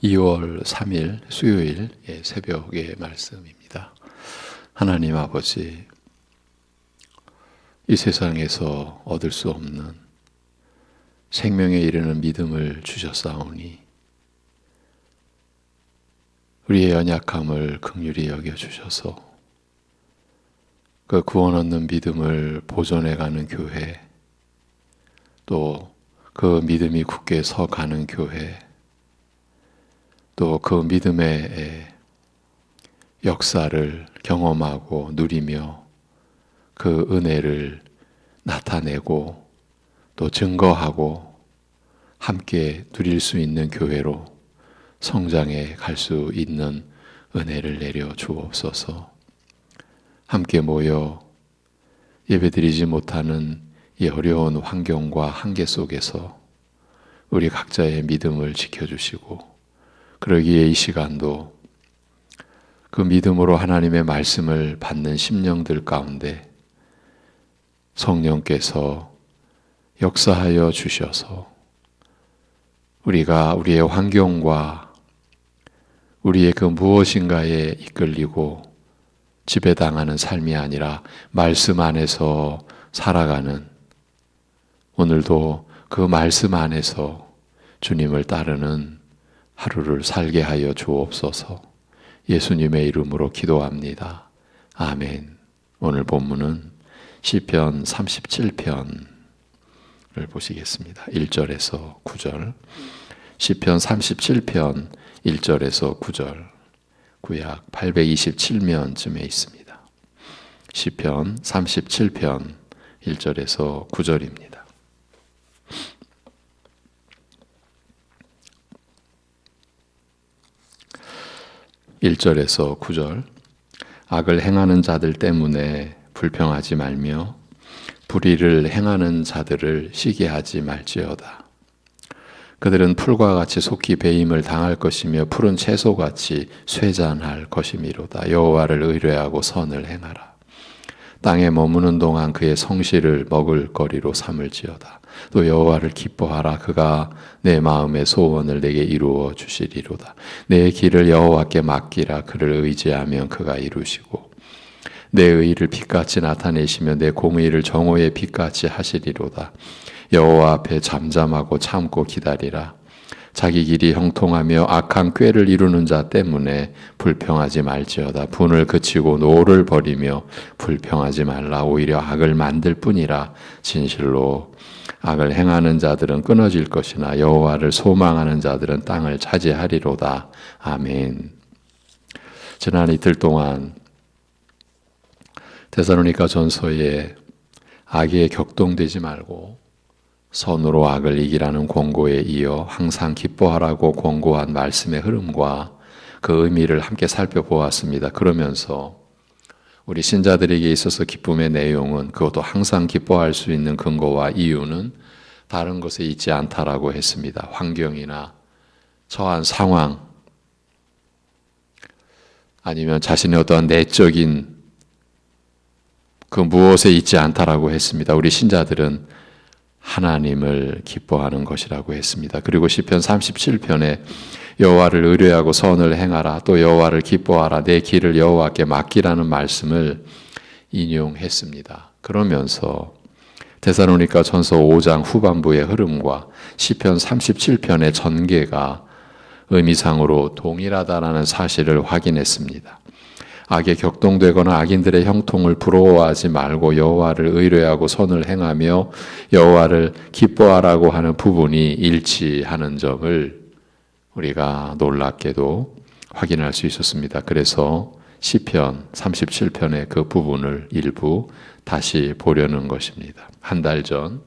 2월 3일 수요일 새벽의 말씀입니다. 하나님 아버지, 이 세상에서 얻을 수 없는 생명에 이르는 믿음을 주셨사오니 우리의 연약함을 긍휼히 여겨주셔서 그 구원 얻는 믿음을 보존해가는 교회, 또 그 믿음이 굳게 서가는 교회, 또 그 믿음의 역사를 경험하고 누리며 그 은혜를 나타내고 또 증거하고 함께 누릴 수 있는 교회로 성장해 갈 수 있는 은혜를 내려 주옵소서. 함께 모여 예배드리지 못하는 이 어려운 환경과 한계 속에서 우리 각자의 믿음을 지켜주시고, 그러기에 이 시간도 그 믿음으로 하나님의 말씀을 받는 심령들 가운데 성령께서 역사하여 주셔서 우리가 우리의 환경과 우리의 그 무엇인가에 이끌리고 지배당하는 삶이 아니라 말씀 안에서 살아가는, 오늘도 그 말씀 안에서 주님을 따르는 하루를 살게 하여 주옵소서. 예수님의 이름으로 기도합니다. 아멘. 오늘 본문은 시편 37편을 보시겠습니다. 1절에서 9절. 시편 37편 1절에서 9절. 구약 827면쯤에 있습니다. 시편 37편 1절에서 9절입니다. (1절에서) 9절. 악을 행하는 자들 때문에 불평하지 말며 불의를 행하는 자들을 시기하지 말지어다. 그들은 풀과 같이 속히 배임을 당할 것이며 푸른 채소같이 쇠잔할 것이미로다. 여호와를 의뢰하고 선을 행하라. 땅에 머무는 동안 그의 성실을 먹을 거리로 삼을지어다. 또 여호와를 기뻐하라. 그가 내 마음의 소원을 내게 이루어 주시리로다. 내 길을 여호와께 맡기라. 그를 의지하면 그가 이루시고 내 의의를 빛같이 나타내시며 내 공의를 정오의 빛같이 하시리로다. 여호와 앞에 잠잠하고 참고 기다리라. 자기 길이 형통하며 악한 꾀를 이루는 자 때문에 불평하지 말지어다. 분을 그치고 노를 버리며 불평하지 말라. 오히려 악을 만들 뿐이라. 진실로 악을 행하는 자들은 끊어질 것이나 여호와를 소망하는 자들은 땅을 차지하리로다. 아멘. 지난 이틀 동안 데살로니가 전서에 악에 격동되지 말고 선으로 악을 이기라는 권고에 이어 항상 기뻐하라고 권고한 말씀의 흐름과 그 의미를 함께 살펴보았습니다. 그러면서 우리 신자들에게 있어서 기쁨의 내용은, 그것도 항상 기뻐할 수 있는 근거와 이유는 다른 것에 있지 않다라고 했습니다. 환경이나 처한 상황, 아니면 자신의 어떠한 내적인 그 무엇에 있지 않다라고 했습니다. 우리 신자들은 하나님을 기뻐하는 것이라고 했습니다. 그리고 시편 37편에 여호와를 의뢰하고 선을 행하라. 또 여호와를 기뻐하라. 내 길을 여호와께 맡기라는 말씀을 인용했습니다. 그러면서 데살로니가 전서 5장 후반부의 흐름과 시편 37편의 전개가 의미상으로 동일하다라는 사실을 확인했습니다. 악에 격동되거나 악인들의 형통을 부러워하지 말고 여호와를 의뢰하고 선을 행하며 여호와를 기뻐하라고 하는 부분이 일치하는 점을 우리가 놀랍게도 확인할 수 있었습니다. 그래서 시편 37편의 그 부분을 일부 다시 보려는 것입니다. 한 달 전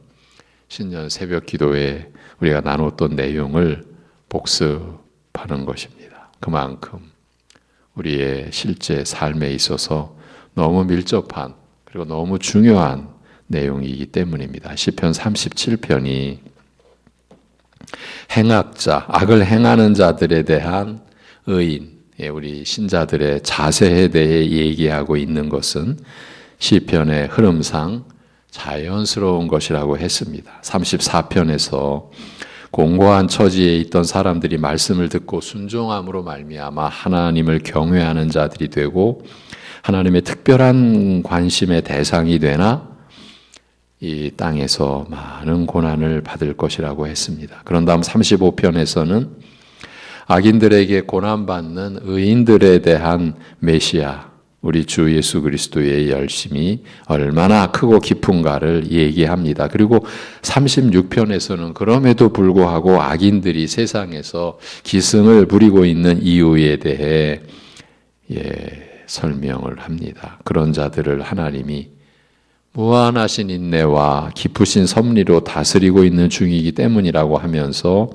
신년 새벽 기도에 우리가 나눴던 내용을 복습하는 것입니다. 그만큼 우리의 실제 삶에 있어서 너무 밀접한, 그리고 너무 중요한 내용이기 때문입니다. 시편 37편이 행악자, 악을 행하는 자들에 대한 의인, 우리 신자들의 자세에 대해 얘기하고 있는 것은 시편의 흐름상 자연스러운 것이라고 했습니다. 34편에서 공고한 처지에 있던 사람들이 말씀을 듣고 순종함으로 말미암아 하나님을 경외하는 자들이 되고 하나님의 특별한 관심의 대상이 되나 이 땅에서 많은 고난을 받을 것이라고 했습니다. 그런 다음 35편에서는 악인들에게 고난받는 의인들에 대한 메시아, 우리 주 예수 그리스도의 열심이 얼마나 크고 깊은가를 얘기합니다. 그리고 36편에서는 그럼에도 불구하고 악인들이 세상에서 기승을 부리고 있는 이유에 대해 설명을 합니다. 그런 자들을 하나님이 무한하신 인내와 깊으신 섭리로 다스리고 있는 중이기 때문이라고 하면서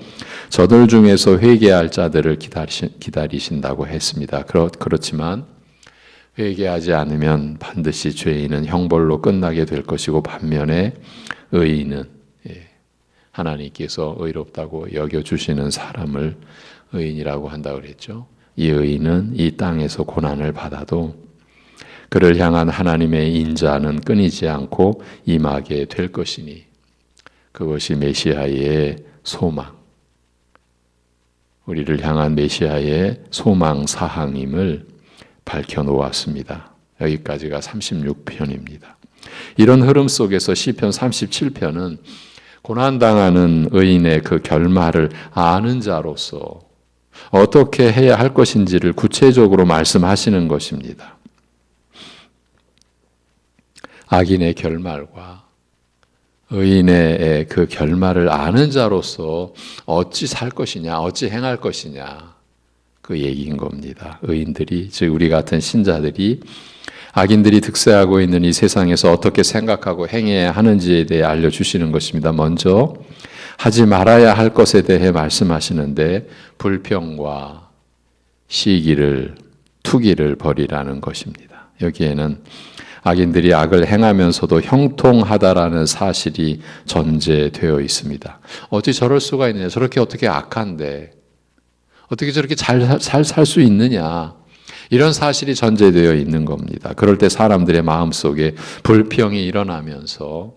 저들 중에서 회개할 자들을 기다리신다고 했습니다. 그렇지만 회개하지 않으면 반드시 죄인은 형벌로 끝나게 될 것이고 반면에 의인은 하나님께서 의롭다고 여겨주시는 사람을 의인이라고 한다고 그랬죠. 이 의인은 이 땅에서 고난을 받아도 그를 향한 하나님의 인자는 끊이지 않고 임하게 될 것이니 그것이 메시아의 소망, 우리를 향한 메시아의 소망 사항임을 밝혀놓았습니다. 여기까지가 36편입니다. 이런 흐름 속에서 시편 37편은 고난당하는 의인의 그 결말을 아는 자로서 어떻게 해야 할 것인지를 구체적으로 말씀하시는 것입니다. 악인의 결말과 의인의 그 결말을 아는 자로서 어찌 살 것이냐, 어찌 행할 것이냐, 그 얘기인 겁니다. 의인들이, 즉 우리 같은 신자들이 악인들이 득세하고 있는 이 세상에서 어떻게 생각하고 행해야 하는지에 대해 알려주시는 것입니다. 먼저 하지 말아야 할 것에 대해 말씀하시는데 불평과 시기를, 투기를 버리라는 것입니다. 여기에는 악인들이 악을 행하면서도 형통하다라는 사실이 전제되어 있습니다. 어찌 저럴 수가 있느냐, 저렇게 어떻게 악한데 어떻게 저렇게 잘 살 수 있느냐, 이런 사실이 전제되어 있는 겁니다. 그럴 때 사람들의 마음속에 불평이 일어나면서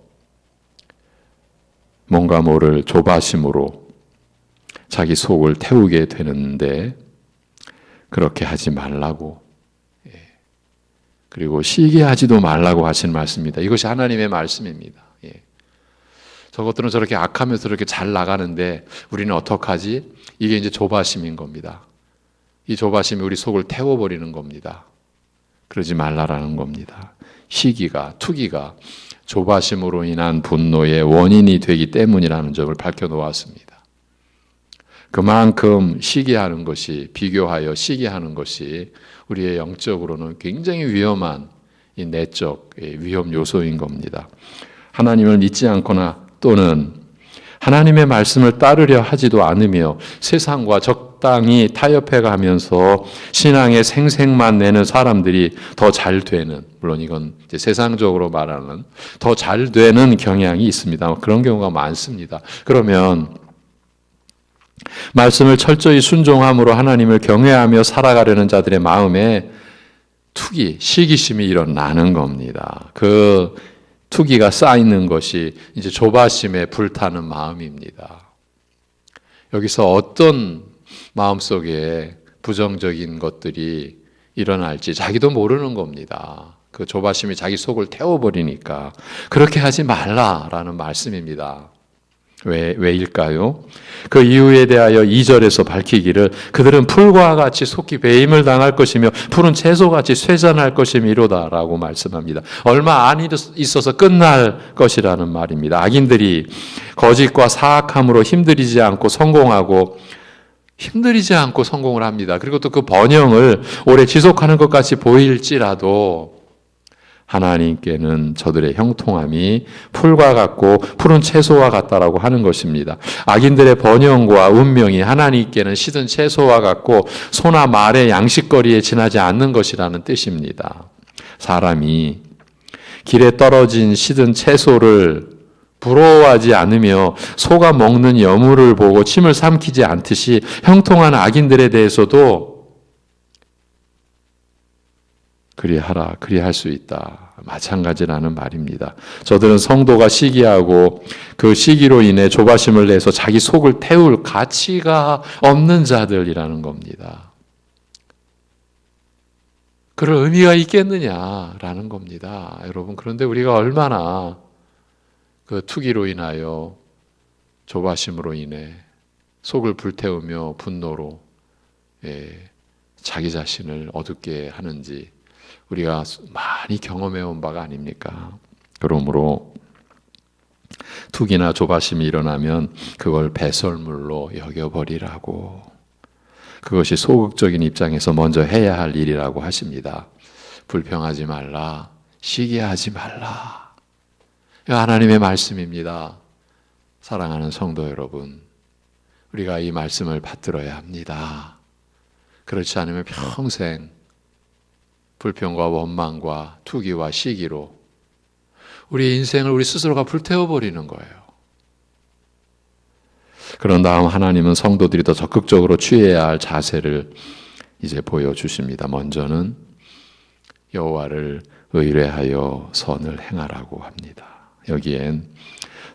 뭔가 모를 조바심으로 자기 속을 태우게 되는데 그렇게 하지 말라고, 그리고 시기하지도 말라고 하신 말씀입니다. 이것이 하나님의 말씀입니다. 저것들은 저렇게 악하면서 저렇게 잘 나가는데 우리는 어떡하지? 이게 이제 조바심인 겁니다. 이 조바심이 우리 속을 태워버리는 겁니다. 그러지 말라라는 겁니다. 시기가, 투기가 조바심으로 인한 분노의 원인이 되기 때문이라는 점을 밝혀놓았습니다. 그만큼 시기하는 것이, 비교하여 시기하는 것이 우리의 영적으로는 굉장히 위험한 이 내적 위험 요소인 겁니다. 하나님을 믿지 않거나 또는 하나님의 말씀을 따르려 하지도 않으며 세상과 적당히 타협해 가면서 신앙의 생색만 내는 사람들이 더 잘 되는, 물론 이건 이제 세상적으로 말하는 더 잘 되는 경향이 있습니다. 그런 경우가 많습니다. 그러면 말씀을 철저히 순종함으로 하나님을 경외하며 살아가려는 자들의 마음에 투기, 시기심이 일어나는 겁니다. 그 투기가 쌓이는 것이 이제 조바심에 불타는 마음입니다. 여기서 어떤 마음속에 부정적인 것들이 일어날지 자기도 모르는 겁니다. 그 조바심이 자기 속을 태워버리니까 그렇게 하지 말라라는 말씀입니다. 왜일까요? 그 이유에 대하여 2절에서 밝히기를 그들은 풀과 같이 속히 배임을 당할 것이며 푸른 채소같이 쇠잔할 것이미로다 라고 말씀합니다. 얼마 안 있어서 끝날 것이라는 말입니다. 악인들이 거짓과 사악함으로 힘들이지 않고 성공을 합니다. 그리고 또 그 번영을 오래 지속하는 것 같이 보일지라도 하나님께는 저들의 형통함이 풀과 같고 푸른 채소와 같다라고 하는 것입니다. 악인들의 번영과 운명이 하나님께는 시든 채소와 같고 소나 말의 양식거리에 지나지 않는 것이라는 뜻입니다. 사람이 길에 떨어진 시든 채소를 부러워하지 않으며 소가 먹는 여물을 보고 침을 삼키지 않듯이 형통한 악인들에 대해서도 그리할 수 있다. 마찬가지라는 말입니다. 저들은 성도가 시기하고 그 시기로 인해 조바심을 내서 자기 속을 태울 가치가 없는 자들이라는 겁니다. 그럴 의미가 있겠느냐라는 겁니다. 여러분, 그런데 우리가 얼마나 그 투기로 인하여 조바심으로 인해 속을 불태우며 분노로 자기 자신을 어둡게 하는지 우리가 많이 경험해 온 바가 아닙니까? 그러므로 투기나 조바심이 일어나면 그걸 배설물로 여겨버리라고, 그것이 소극적인 입장에서 먼저 해야 할 일이라고 하십니다. 불평하지 말라, 시기하지 말라. 하나님의 말씀입니다. 사랑하는 성도 여러분, 우리가 이 말씀을 받들어야 합니다. 그렇지 않으면 평생 불평과 원망과 투기와 시기로 우리 인생을 우리 스스로가 불태워버리는 거예요. 그런 다음 하나님은 성도들이 더 적극적으로 취해야 할 자세를 이제 보여주십니다. 먼저는 여호와를 의뢰하여 선을 행하라고 합니다. 여기엔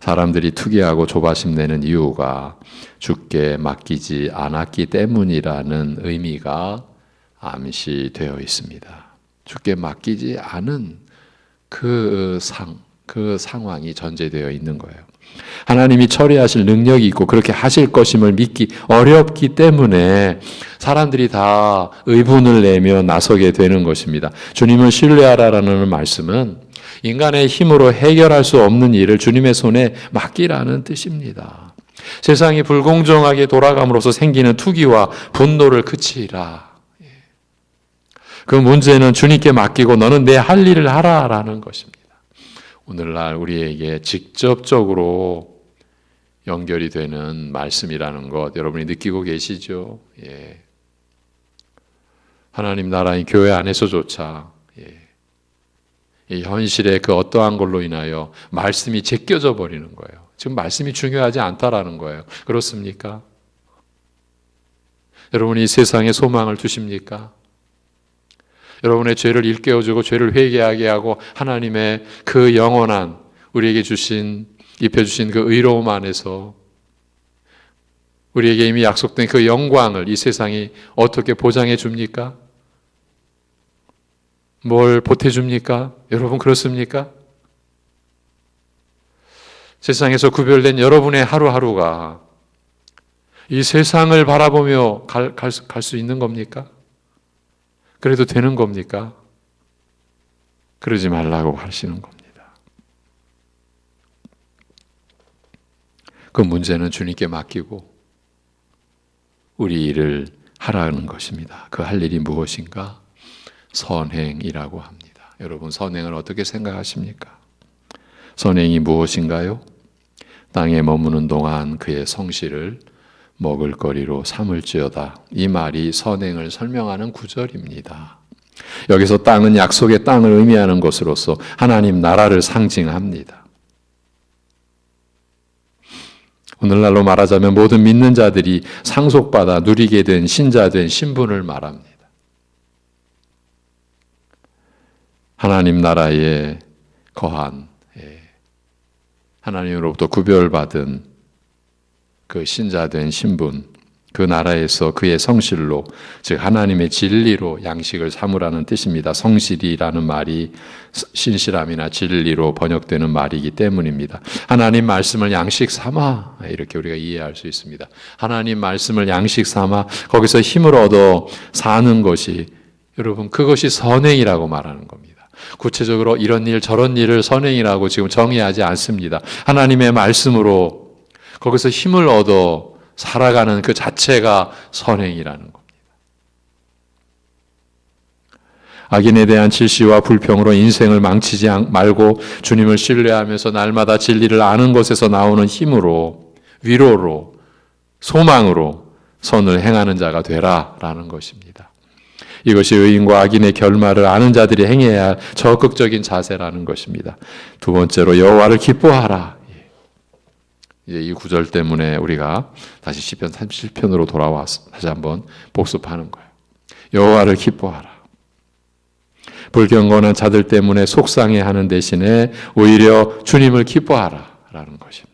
사람들이 투기하고 조바심 내는 이유가 주께 맡기지 않았기 때문이라는 의미가 암시되어 있습니다. 주께 맡기지 않은 그 상황이 전제되어 있는 거예요. 하나님이 처리하실 능력이 있고 그렇게 하실 것임을 믿기 어렵기 때문에 사람들이 다 의분을 내며 나서게 되는 것입니다. 주님을 신뢰하라라는 말씀은 인간의 힘으로 해결할 수 없는 일을 주님의 손에 맡기라는 뜻입니다. 세상이 불공정하게 돌아감으로써 생기는 투기와 분노를 그치라. 그 문제는 주님께 맡기고 너는 내 할 일을 하라라는 것입니다. 오늘날 우리에게 직접적으로 연결이 되는 말씀이라는 것 여러분이 느끼고 계시죠? 예. 하나님 나라의 교회 안에서조차 이 현실의 그 어떠한 걸로 인하여 말씀이 제껴져 버리는 거예요. 지금 말씀이 중요하지 않다라는 거예요. 그렇습니까? 여러분이 세상에 소망을 두십니까? 여러분의 죄를 일깨워주고 죄를 회개하게 하고 하나님의 그 영원한 우리에게 입혀주신 그 의로움 안에서 우리에게 이미 약속된 그 영광을 이 세상이 어떻게 보장해 줍니까? 뭘 보태줍니까? 여러분 그렇습니까? 세상에서 구별된 여러분의 하루하루가 이 세상을 바라보며 갈 수 있는 겁니까? 그래도 되는 겁니까? 그러지 말라고 하시는 겁니다. 그 문제는 주님께 맡기고 우리 일을 하라는 것입니다. 그 할 일이 무엇인가? 선행이라고 합니다. 여러분 선행을 어떻게 생각하십니까? 선행이 무엇인가요? 땅에 머무는 동안 그의 성실을 먹을거리로 삼을지어다. 이 말이 선행을 설명하는 구절입니다. 여기서 땅은 약속의 땅을 의미하는 것으로서 하나님 나라를 상징합니다. 오늘날로 말하자면 모든 믿는 자들이 상속받아 누리게 된 신자된 신분을 말합니다. 하나님 나라에 거한 하나님으로부터 구별받은 그 신자된 신분, 그 나라에서 그의 성실로, 즉 하나님의 진리로 양식을 삼으라는 뜻입니다. 성실이라는 말이 신실함이나 진리로 번역되는 말이기 때문입니다. 하나님 말씀을 양식 삼아, 이렇게 우리가 이해할 수 있습니다. 하나님 말씀을 양식 삼아 거기서 힘을 얻어 사는 것이, 여러분 그것이 선행이라고 말하는 겁니다. 구체적으로 이런 일 저런 일을 선행이라고 지금 정의하지 않습니다. 하나님의 말씀으로 거기서 힘을 얻어 살아가는 그 자체가 선행이라는 겁니다. 악인에 대한 질시와 불평으로 인생을 망치지 말고 주님을 신뢰하면서 날마다 진리를 아는 것에서 나오는 힘으로, 위로로, 소망으로 선을 행하는 자가 되라라는 것입니다. 이것이 의인과 악인의 결말을 아는 자들이 행해야 할 적극적인 자세라는 것입니다. 두 번째로 여호와를 기뻐하라. 이제 이 구절 때문에 우리가 다시 시편 37편으로 돌아와서 다시 한번 복습하는 거예요. 여호와를 기뻐하라. 불경건한 자들 때문에 속상해하는 대신에 오히려 주님을 기뻐하라라는 것입니다.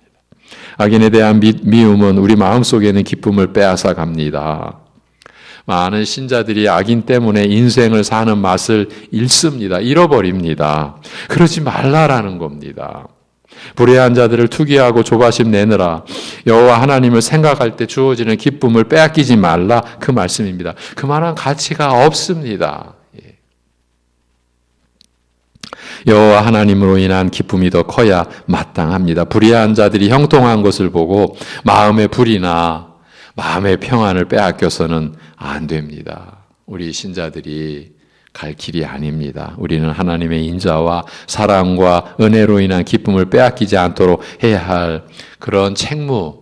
악인에 대한 미움은 우리 마음속에 있는 기쁨을 빼앗아 갑니다. 많은 신자들이 악인 때문에 인생을 사는 맛을 잃습니다. 잃어버립니다. 그러지 말라라는 겁니다. 불의한 자들을 투기하고 조바심 내느라 여호와 하나님을 생각할 때 주어지는 기쁨을 빼앗기지 말라, 그 말씀입니다. 그만한 가치가 없습니다. 여호와 하나님으로 인한 기쁨이 더 커야 마땅합니다. 불의한 자들이 형통한 것을 보고 마음의 불이나 마음의 평안을 빼앗겨서는 안 됩니다. 우리 신자들이 갈 길이 아닙니다. 우리는 하나님의 인자와 사랑과 은혜로 인한 기쁨을 빼앗기지 않도록 해야 할 그런 책무,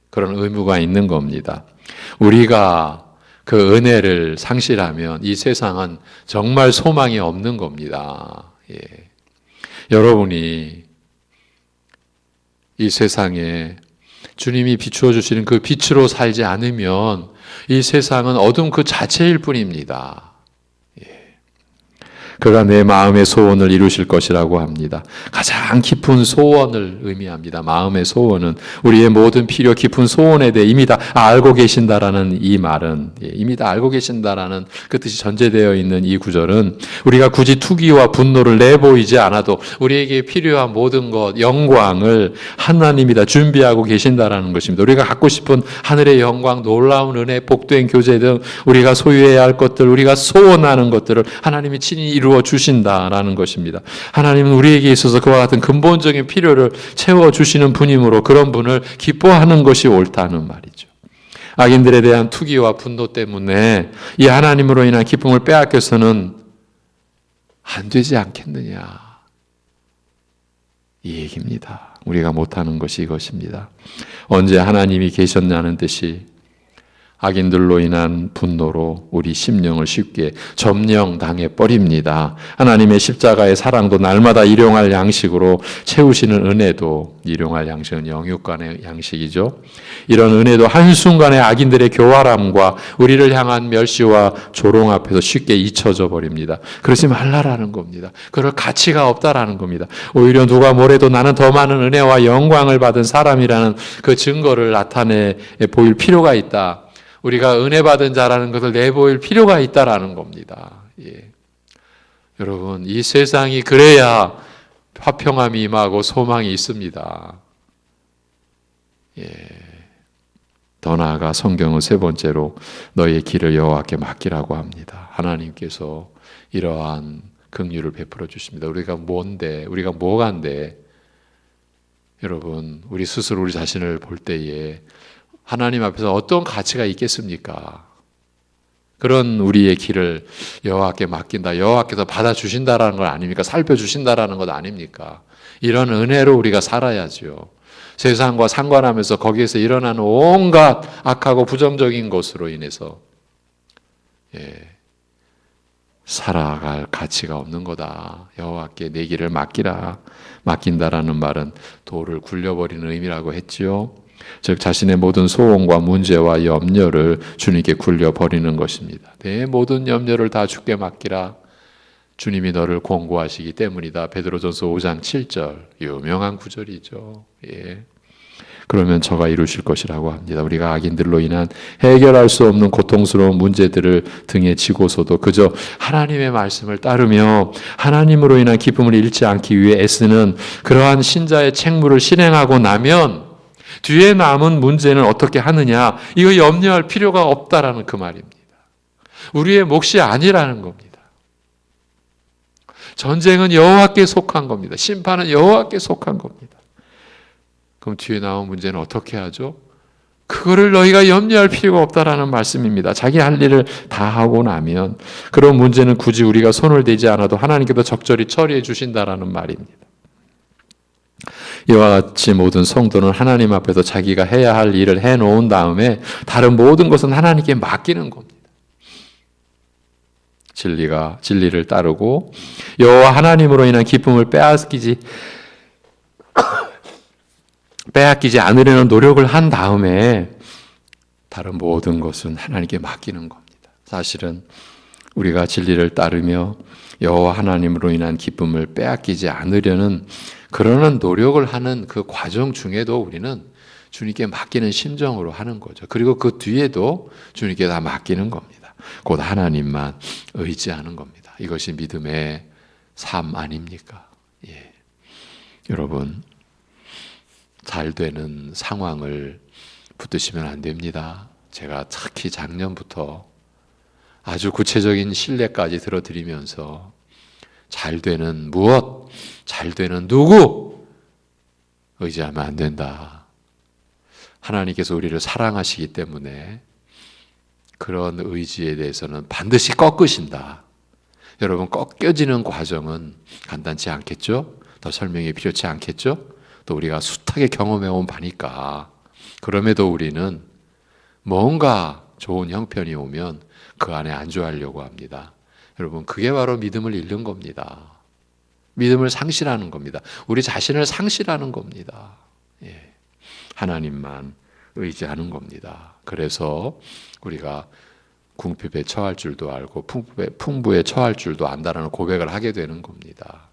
그런 의무가 있는 겁니다. 우리가 그 은혜를 상실하면 이 세상은 정말 소망이 없는 겁니다. 여러분이 이 세상에 주님이 비추어 주시는 그 빛으로 살지 않으면 이 세상은 어둠 그 자체일 뿐입니다. 그가 내 마음의 소원을 이루실 것이라고 합니다. 가장 깊은 소원을 의미합니다. 마음의 소원은 우리의 모든 필요 깊은 소원에 대해 이미 다 알고 계신다라는 이 말은, 이미 다 알고 계신다라는 그 뜻이 전제되어 있는 이 구절은 우리가 굳이 투기와 분노를 내보이지 않아도 우리에게 필요한 모든 것, 영광을 하나님이 다 준비하고 계신다라는 것입니다. 우리가 갖고 싶은 하늘의 영광, 놀라운 은혜, 복된 교제 등 우리가 소유해야 할 것들, 우리가 소원하는 것들을 하나님이 친히 이루어 주신다라는 것입니다. 하나님은 우리에게 있어서 그와 같은 근본적인 필요를 채워주시는 분이므로 그런 분을 기뻐하는 것이 옳다는 말이죠. 악인들에 대한 투기와 분노 때문에 이 하나님으로 인한 기쁨을 빼앗겨서는 안 되지 않겠느냐, 이 얘기입니다. 우리가 못하는 것이 이것입니다. 언제 하나님이 계셨냐는 듯이 악인들로 인한 분노로 우리 심령을 쉽게 점령당해 버립니다. 하나님의 십자가의 사랑도 날마다 일용할 양식으로 채우시는 은혜도, 일용할 양식은 영육간의 양식이죠. 이런 은혜도 한순간에 악인들의 교활함과 우리를 향한 멸시와 조롱 앞에서 쉽게 잊혀져 버립니다. 그러지 말라라는 겁니다. 그럴 가치가 없다라는 겁니다. 오히려 누가 뭐래도 나는 더 많은 은혜와 영광을 받은 사람이라는 그 증거를 나타내 보일 필요가 있다. 우리가 은혜 받은 자라는 것을 내보일 필요가 있다라는 겁니다. 여러분, 이 세상이 그래야 화평함이 임하고 소망이 있습니다. 더 나아가 성경은 세 번째로 너희의 길을 여호와께 맡기라고 합니다. 하나님께서 이러한 긍휼을 베풀어 주십니다. 우리가 뭔데, 우리가 뭐간데, 여러분, 우리 스스로 우리 자신을 볼 때에 하나님 앞에서 어떤 가치가 있겠습니까? 그런 우리의 길을 여호와께 맡긴다, 여호와께서 받아주신다라는 건 아닙니까? 살펴주신다라는 것 아닙니까? 이런 은혜로 우리가 살아야죠. 세상과 상관하면서 거기에서 일어나는 온갖 악하고 부정적인 것으로 인해서 살아갈 가치가 없는 거다. 여호와께 내 길을 맡기라. 맡긴다라는 말은 돌을 굴려버리는 의미라고 했지요. 즉 자신의 모든 소원과 문제와 염려를 주님께 굴려버리는 것입니다. 내 모든 염려를 다 주께 맡기라. 주님이 너를 권고하시기 때문이다. 베드로전서 5장 7절, 유명한 구절이죠. 그러면 저가 이루실 것이라고 합니다. 우리가 악인들로 인한 해결할 수 없는 고통스러운 문제들을 등에 지고서도 그저 하나님의 말씀을 따르며 하나님으로 인한 기쁨을 잃지 않기 위해 애쓰는 그러한 신자의 책무를 실행하고 나면 뒤에 남은 문제는 어떻게 하느냐, 이거 염려할 필요가 없다라는 그 말입니다. 우리의 몫이 아니라는 겁니다. 전쟁은 여호와께 속한 겁니다. 심판은 여호와께 속한 겁니다. 그럼 뒤에 나온 문제는 어떻게 하죠? 그거를 너희가 염려할 필요가 없다라는 말씀입니다. 자기 할 일을 다 하고 나면 그런 문제는 굳이 우리가 손을 대지 않아도 하나님께서 적절히 처리해 주신다라는 말입니다. 이와 같이 모든 성도는 하나님 앞에서 자기가 해야 할 일을 해놓은 다음에 다른 모든 것은 하나님께 맡기는 겁니다. 진리를 따르고 여호와 하나님으로 인한 기쁨을 빼앗기지 않으려는 노력을 한 다음에 다른 모든 것은 하나님께 맡기는 겁니다. 사실은 우리가 진리를 따르며 여호와 하나님으로 인한 기쁨을 빼앗기지 않으려는 그러는 노력을 하는 그 과정 중에도 우리는 주님께 맡기는 심정으로 하는 거죠. 그리고 그 뒤에도 주님께 다 맡기는 겁니다. 곧 하나님만 의지하는 겁니다. 이것이 믿음의 삶 아닙니까? 예. 여러분, 잘 되는 상황을 붙드시면 안 됩니다. 제가 특히 작년부터 아주 구체적인 신뢰까지 들어드리면서 잘 되는 무엇, 잘 되는 누구 의지하면 안 된다. 하나님께서 우리를 사랑하시기 때문에 그런 의지에 대해서는 반드시 꺾으신다. 여러분, 꺾여지는 과정은 간단치 않겠죠? 더 설명이 필요치 않겠죠? 또 우리가 숱하게 경험해온 바니까. 그럼에도 우리는 뭔가 좋은 형편이 오면 그 안에 안주하려고 합니다. 여러분, 그게 바로 믿음을 잃는 겁니다. 믿음을 상실하는 겁니다. 우리 자신을 상실하는 겁니다. 예. 하나님만 의지하는 겁니다. 그래서 우리가 궁핍에 처할 줄도 알고 풍부에 처할 줄도 안다라는 고백을 하게 되는 겁니다.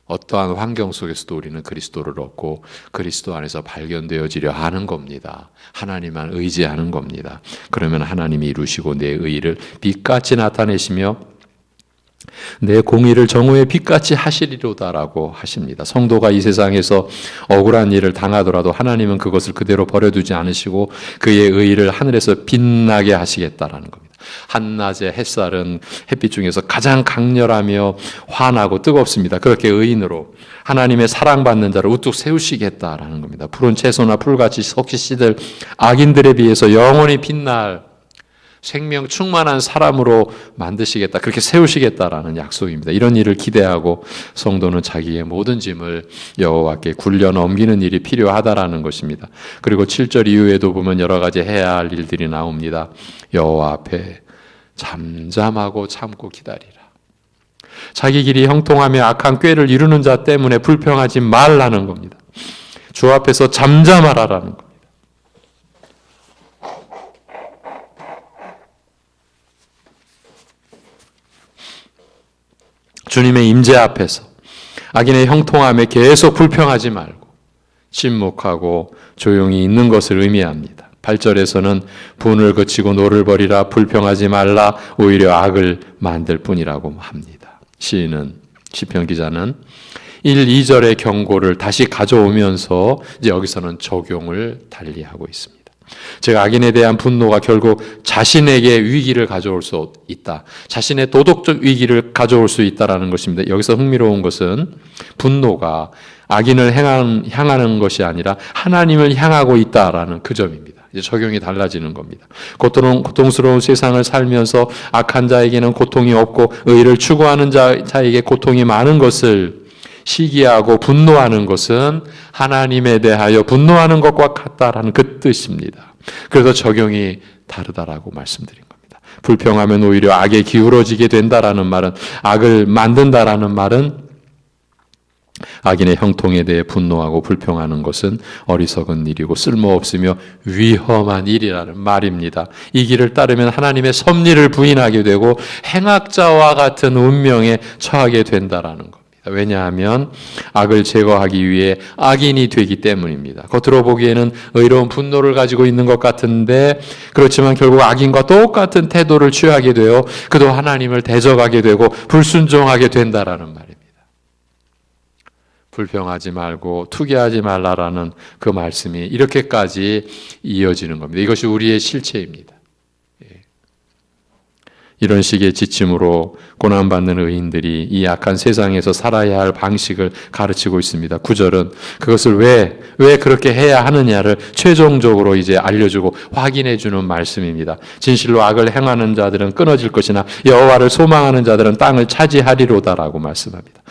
어떠한 환경 속에서도 우리는 그리스도를 얻고 그리스도 안에서 발견되어지려 하는 겁니다. 하나님만 의지하는 겁니다. 그러면 하나님이 이루시고 내 의의를 빛같이 나타내시며 내 공의를 정오의 빛같이 하시리로다라고 하십니다. 성도가 이 세상에서 억울한 일을 당하더라도 하나님은 그것을 그대로 버려두지 않으시고 그의 의의를 하늘에서 빛나게 하시겠다라는 겁니다. 한낮의 햇살은 햇빛 중에서 가장 강렬하며 환하고 뜨겁습니다. 그렇게 의인으로 하나님의 사랑받는 자를 우뚝 세우시겠다라는 겁니다. 푸른 채소나 풀같이 속히 시들 악인들에 비해서 영원히 빛날 생명 충만한 사람으로 만드시겠다, 그렇게 세우시겠다라는 약속입니다. 이런 일을 기대하고 성도는 자기의 모든 짐을 여호와께 굴려 넘기는 일이 필요하다라는 것입니다. 그리고 7절 이후에도 보면 여러 가지 해야 할 일들이 나옵니다. 여호와 앞에 잠잠하고 참고 기다리라. 자기 길이 형통하며 악한 꾀를 이루는 자 때문에 불평하지 말라는 겁니다. 주 앞에서 잠잠하라라는 겁니다. 주님의 임재 앞에서 악인의 형통함에 계속 불평하지 말고 침묵하고 조용히 있는 것을 의미합니다. 8절에서는 분을 그치고 노를 버리라, 불평하지 말라, 오히려 악을 만들 뿐이라고 합니다. 시편 기자는 1, 2절의 경고를 다시 가져오면서 이제 여기서는 적용을 달리하고 있습니다. 즉 악인에 대한 분노가 결국 자신에게 위기를 가져올 수 있다. 자신의 도덕적 위기를 가져올 수 있다라는 것입니다. 여기서 흥미로운 것은 분노가 악인을 향하는 것이 아니라 하나님을 향하고 있다라는 그 점입니다. 이제 적용이 달라지는 겁니다. 고통스러운 세상을 살면서 악한 자에게는 고통이 없고 의를 추구하는 자에게 고통이 많은 것을 시기하고 분노하는 것은 하나님에 대하여 분노하는 것과 같다라는 그 뜻입니다. 그래서 적용이 다르다라고 말씀드린 겁니다. 불평하면 오히려 악에 기울어지게 된다라는 말은, 악을 만든다라는 말은 악인의 형통에 대해 분노하고 불평하는 것은 어리석은 일이고 쓸모없으며 위험한 일이라는 말입니다. 이 길을 따르면 하나님의 섭리를 부인하게 되고 행악자와 같은 운명에 처하게 된다라는 것. 왜냐하면 악을 제거하기 위해 악인이 되기 때문입니다. 겉으로 보기에는 의로운 분노를 가지고 있는 것 같은데 그렇지만 결국 악인과 똑같은 태도를 취하게 되어 그도 하나님을 대적하게 되고 불순종하게 된다라는 말입니다. 불평하지 말고 투기하지 말라라는 그 말씀이 이렇게까지 이어지는 겁니다. 이것이 우리의 실체입니다. 이런 식의 지침으로 고난받는 의인들이 이 악한 세상에서 살아야 할 방식을 가르치고 있습니다. 9절은 그것을 왜 그렇게 해야 하느냐를 최종적으로 이제 알려주고 확인해주는 말씀입니다. 진실로 악을 행하는 자들은 끊어질 것이나 여호와를 소망하는 자들은 땅을 차지하리로다라고 말씀합니다.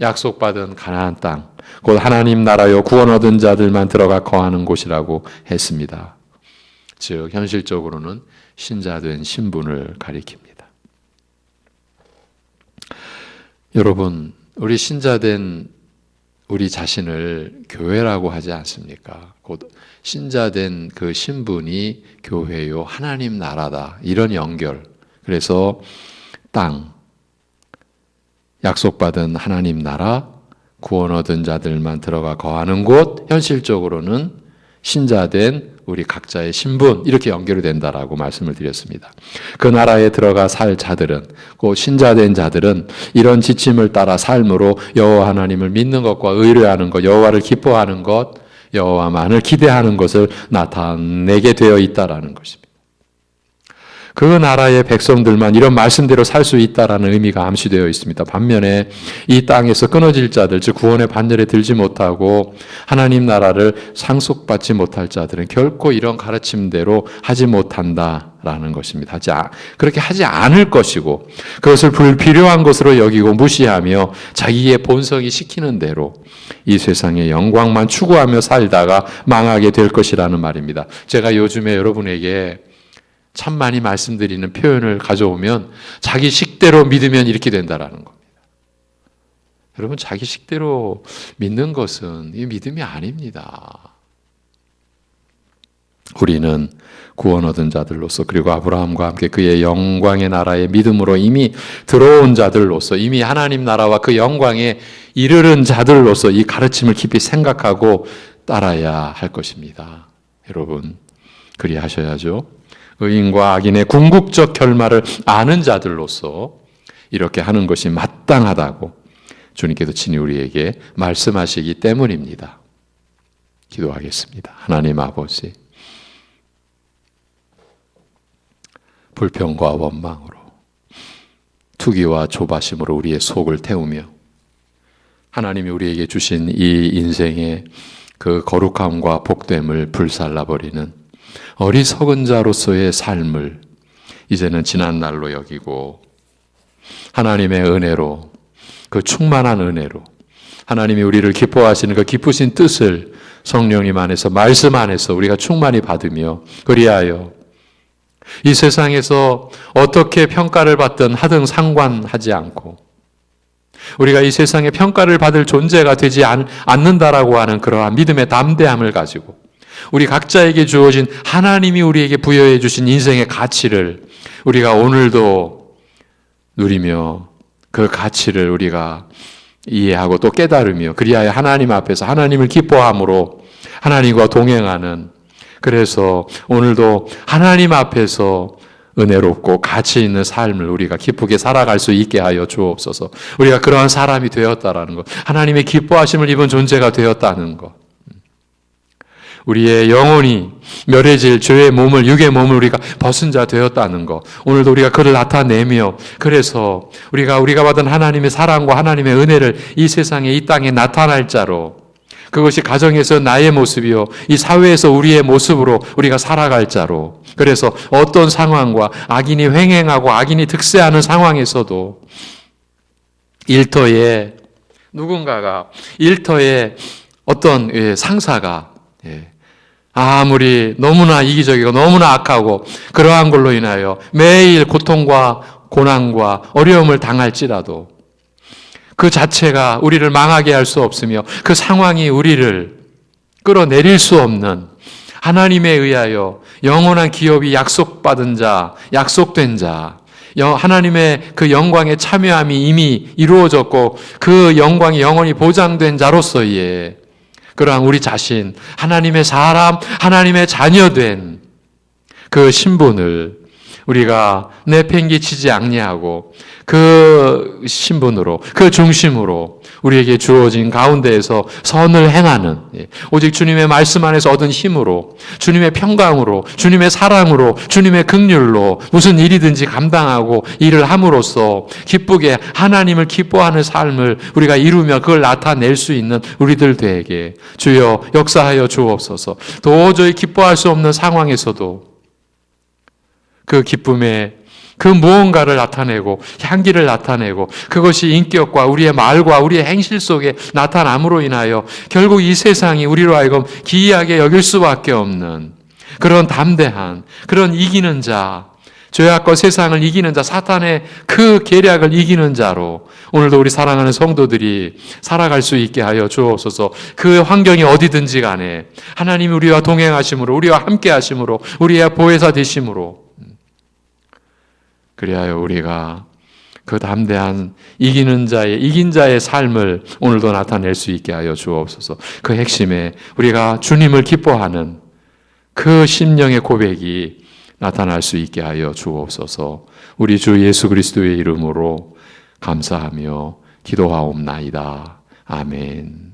약속받은 가나안 땅, 곧 하나님 나라요 구원 얻은 자들만 들어가 거하는 곳이라고 했습니다. 즉 현실적으로는 신자된 신분을 가리킵니다. 여러분, 우리 신자된 우리 자신을 교회라고 하지 않습니까? 곧 신자된 그 신분이 교회요, 하나님 나라다. 이런 연결. 그래서 땅, 약속받은 하나님 나라, 구원 얻은 자들만 들어가 거하는 곳, 현실적으로는 신자된 우리 각자의 신분, 이렇게 연결이 된다라고 말씀을 드렸습니다. 그 나라에 들어가 살 자들은, 그 신자된 자들은 이런 지침을 따라 삶으로 여호와 하나님을 믿는 것과 의뢰하는 것, 여호와를 기뻐하는 것, 여호와만을 기대하는 것을 나타내게 되어 있다라는 것입니다. 그 나라의 백성들만 이런 말씀대로 살 수 있다라는 의미가 암시되어 있습니다. 반면에 이 땅에서 끊어질 자들, 즉 구원의 반열에 들지 못하고 하나님 나라를 상속받지 못할 자들은 결코 이런 가르침대로 하지 못한다라는 것입니다. 그렇게 하지 않을 것이고, 그것을 불필요한 것으로 여기고 무시하며 자기의 본성이 시키는 대로 이 세상의 영광만 추구하며 살다가 망하게 될 것이라는 말입니다. 제가 요즘에 여러분에게 참 많이 말씀드리는 표현을 가져오면 자기 식대로 믿으면 이렇게 된다라는 겁니다. 여러분, 자기 식대로 믿는 것은 이 믿음이 아닙니다. 우리는 구원 얻은 자들로서, 그리고 아브라함과 함께 그의 영광의 나라에 믿음으로 이미 들어온 자들로서, 이미 하나님 나라와 그 영광에 이르른 자들로서 이 가르침을 깊이 생각하고 따라야 할 것입니다. 여러분, 그리하셔야죠. 의인과 악인의 궁극적 결말을 아는 자들로서 이렇게 하는 것이 마땅하다고 주님께서 친히 우리에게 말씀하시기 때문입니다. 기도하겠습니다. 하나님 아버지, 불평과 원망으로, 투기와 조바심으로 우리의 속을 태우며 하나님이 우리에게 주신 이 인생의 그 거룩함과 복됨을 불살라버리는 어리석은 자로서의 삶을 이제는 지난 날로 여기고, 하나님의 은혜로, 그 충만한 은혜로 하나님이 우리를 기뻐하시는 그 기쁘신 뜻을 성령님 안에서, 말씀 안에서 우리가 충만히 받으며, 그리하여 이 세상에서 어떻게 평가를 받든 하등 상관하지 않고 우리가 이 세상에 평가를 받을 존재가 되지 않는다라고 하는 그러한 믿음의 담대함을 가지고 우리 각자에게 주어진 하나님이 우리에게 부여해 주신 인생의 가치를 우리가 오늘도 누리며 그 가치를 우리가 이해하고 또 깨달으며, 그리하여 하나님 앞에서 하나님을 기뻐함으로 하나님과 동행하는, 그래서 오늘도 하나님 앞에서 은혜롭고 가치 있는 삶을 우리가 기쁘게 살아갈 수 있게 하여 주옵소서. 우리가 그러한 사람이 되었다라는 것, 하나님의 기뻐하심을 입은 존재가 되었다는 것, 우리의 영혼이 멸해질 죄의 몸을, 육의 몸을 우리가 벗은 자 되었다는 것, 오늘도 우리가 그를 나타내며, 그래서 우리가 받은 하나님의 사랑과 하나님의 은혜를 이 세상에, 이 땅에 나타날 자로, 그것이 가정에서 나의 모습이요 이 사회에서 우리의 모습으로 우리가 살아갈 자로, 그래서 어떤 상황과 악인이 횡행하고 악인이 득세하는 상황에서도 일터에 누군가가, 일터에 어떤 상사가 아무리 너무나 이기적이고 너무나 악하고 그러한 걸로 인하여 매일 고통과 고난과 어려움을 당할지라도 그 자체가 우리를 망하게 할 수 없으며 그 상황이 우리를 끌어내릴 수 없는, 하나님에 의하여 영원한 기업이 약속받은 자, 약속된 자, 하나님의 그 영광에 참여함이 이미 이루어졌고 그 영광이 영원히 보장된 자로서의 그러한 우리 자신, 하나님의 사람, 하나님의 자녀된 그 신분을 우리가 내팽개치지 아니하고 그 신분으로, 그 중심으로 우리에게 주어진 가운데에서 선을 행하는, 오직 주님의 말씀 안에서 얻은 힘으로, 주님의 평강으로, 주님의 사랑으로, 주님의 긍휼로 무슨 일이든지 감당하고 일을 함으로써 기쁘게 하나님을 기뻐하는 삶을 우리가 이루며 그걸 나타낼 수 있는 우리들 되게 주여 역사하여 주옵소서. 도저히 기뻐할 수 없는 상황에서도 그 기쁨의 그 무언가를 나타내고 향기를 나타내고 그것이 인격과 우리의 말과 우리의 행실 속에 나타남으로 인하여 결국 이 세상이 우리로 하여금 기이하게 여길 수밖에 없는 그런 담대한, 그런 이기는 자, 죄악과 세상을 이기는 자, 사탄의 그 계략을 이기는 자로 오늘도 우리 사랑하는 성도들이 살아갈 수 있게 하여 주옵소서. 그 환경이 어디든지 간에 하나님이 우리와 동행하심으로, 우리와 함께 하심으로, 우리의 보혜사 되심으로, 그리하여 우리가 그 담대한 이긴 자의 삶을 오늘도 나타낼 수 있게 하여 주옵소서. 그 핵심에 우리가 주님을 기뻐하는 그 심령의 고백이 나타날 수 있게 하여 주옵소서. 우리 주 예수 그리스도의 이름으로 감사하며 기도하옵나이다. 아멘.